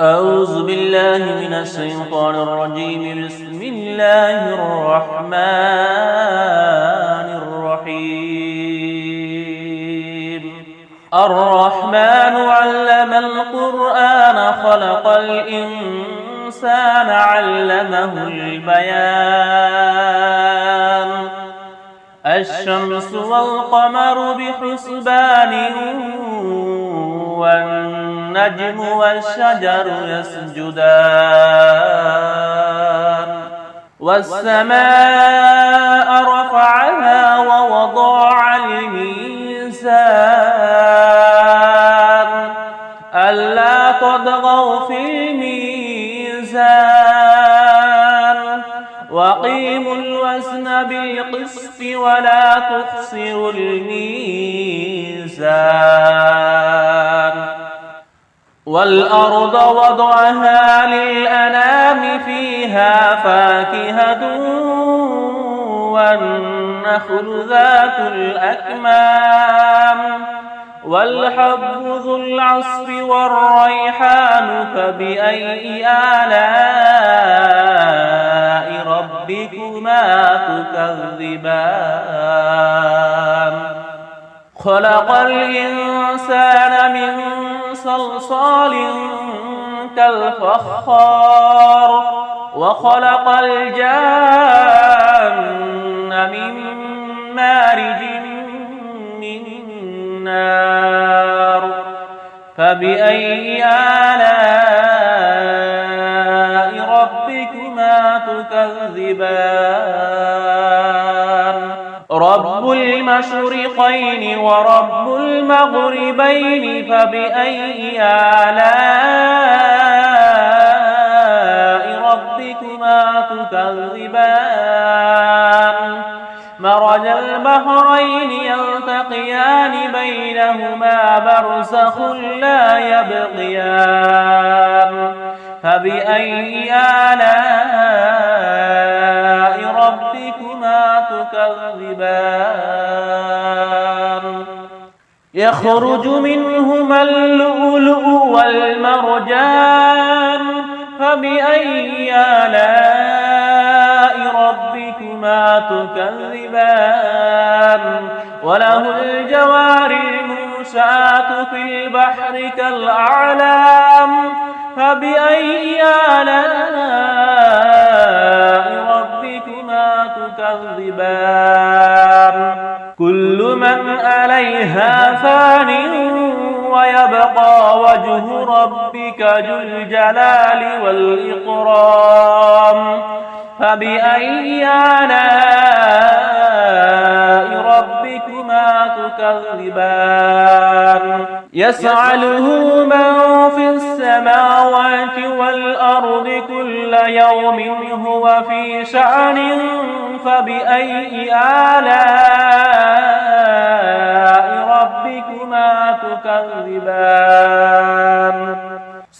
أعوذ بالله من الشيطان الرجيم. بسم الله الرحمن الرحيم. الرحمن علم القرآن خلق الإنسان علمه البيان. الشمس والقمر بحسبان والنجم والشجر يسجدان والسماء رفعها ووضع الميزان ألا تطغوا في الميزان وأقيموا الوزن بالقسط ولا تخسروا الميزان والأرض وضعها للأنام فيها فاكهة والنخل ذات الأكمام والحب ذو العصف والريحان فبأي آلاء ربكما تكذبان خلق الإنسان من صلصال كالفخار وخلق الجان من مارج من نار فبأي آلاء ربكما تكذبان رب المشرقين ورب المغربين فبأي آلاء ربكما تكذبان مرج البحرين يلتقيان بينهما برزخ لا يبغيان فبأي آلاء ربكما تكذبان يخرج منهما اللؤلؤ والمرجان فبأي آلاء ربكما تكذبان وله الجوار المنشآت في البحر كالأعلام فبأي آلاء ربكما تكذبان كل من عليها فان ويبقى وجه ربك ذو الجلال والإكرام فبأي آلاء ربكما تكذبان يسأله من في السماوات والأرض كل يوم هو في شأن فبأي آلاء ربكما تكذبان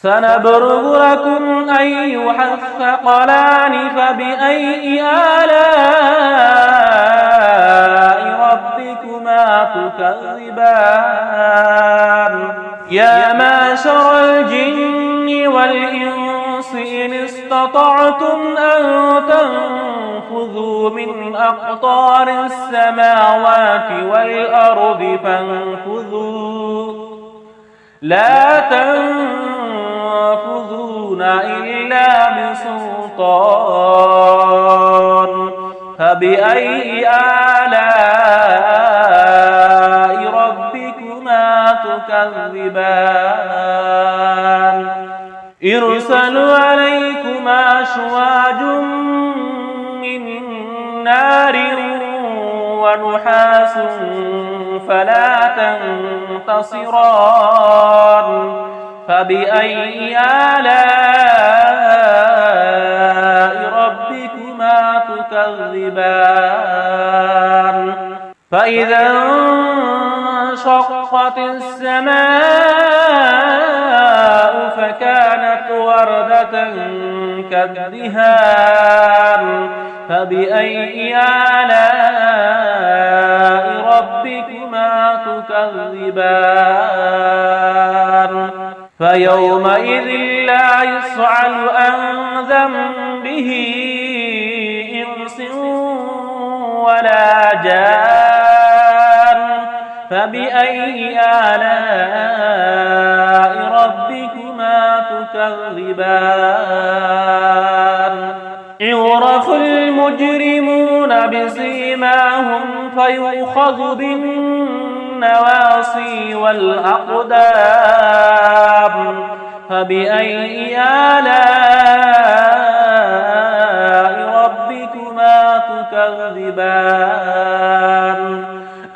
سنبرغ لكم أيها الثقلان فبأي آلاء ربكما تكذبان يا معشر الجن والإنس إن استطعتم أن تنفذوا من أقطار السماوات والأرض فانفذوا لا تنفذون إلا بسلطان فبأي آلاء ربكما تكذبان يرسل عليكما شواظ من نار ونحاس فلا تنتصران فبأي آلاء ربكما تكذبان فإذا انشقت السماء فكانت وردة كالدهان فبأي آلاء ربكما تكذبان فيومئذ لا يسأل عن ذنبه إنس ولا جان فبأي آلاء ربكما تكذبان يعرف المجرمون بسيماهم فيؤخذ بالنواصي والأقدام فبأي آلاء ربكما تكذبان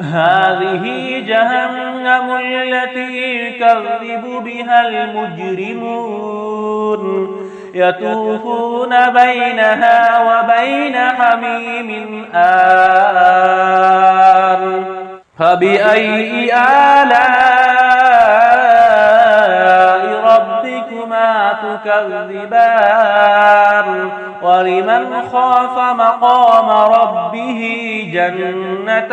هذه جهنم التي يكذب بها المجرمون يطوفون بينها وبين حميم آن فبأي آلاء ربكما تكذبان ولمن خاف مقام ربه جنتان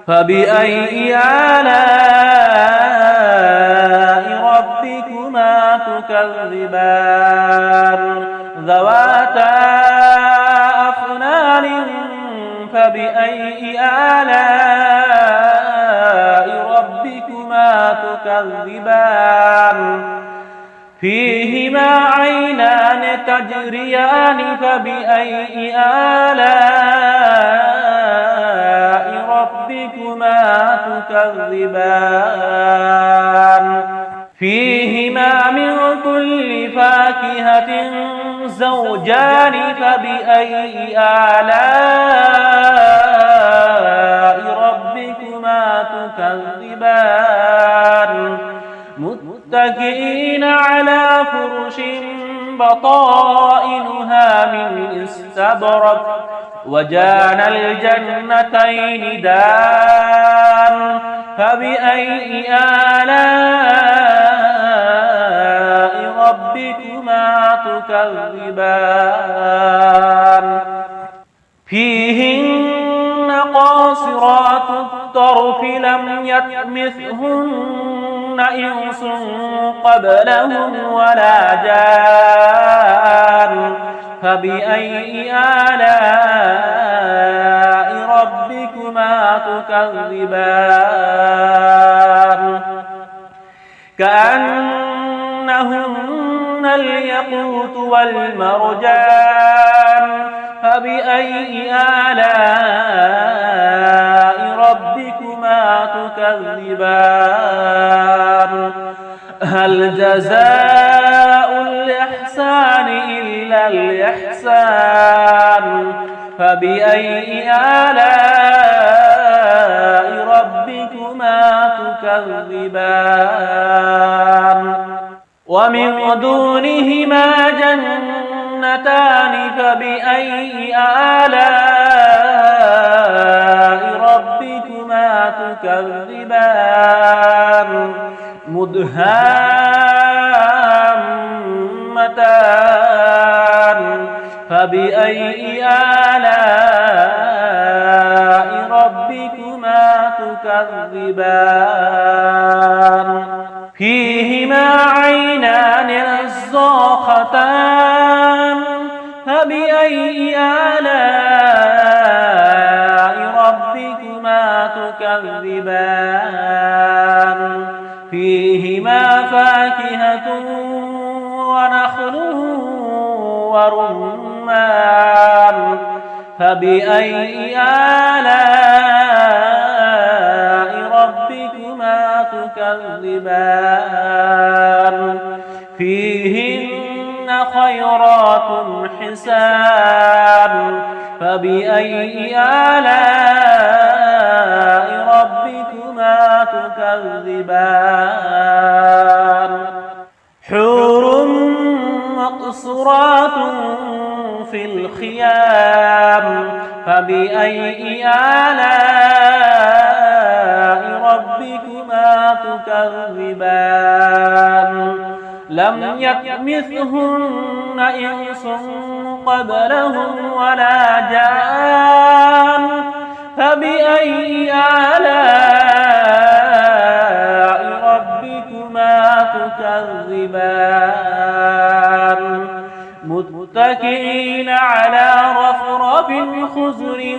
فبأي آلاء ربكما تكذبان ذواتا أفنان فبأي آلاء ربكما تكذبان فيهما عينان تجريان فبأي آلاء ربكما تكذبان فيهما من كل فاكهة زوجان فبأي آلاء ربكما تكذبان متكئين على فرش بطائنها من استبرق وجان الجنتين دان فبأي آلاء ربكما تكذبان فيهن قاصرات الطرف لم يطمثهن إنس قبلهم ولا جان فبأي آلاء ربكما تكذبان كأنهن الياقوت والمرجان فبأي آلاء ربكما تكذبان هل جزاء الإحسان إلا الإحسان فبأي آلاء ربكما تكذبان ومن دونهما جنتان فبأي آلاء ربكما تكذبان مدهامتان فبأي آلاء ربكما تكذبان فيهما عينان نضاختان فبأي آلاء ربكما تكذبان فيهما فاكهة ونخل ورمان فبأي آلاء ربكما تكذبان فيهن خيرات حسان فبأي آلاء ربكما تكذبان حور مقصورات في الخيام فبأي آلاء ربكما تكذبان لم يطمثهن إنس قبلهم ولا جان فبأي آلاء ربكما تكذبان متكئين على رفرف خضر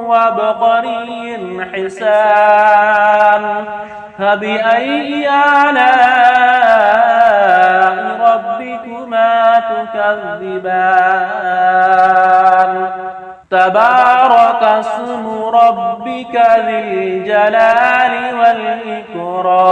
وعبقري حسان فبأي آلاء ربكما تكذبان تبارك اسم ربك ذي الجلال والإكرام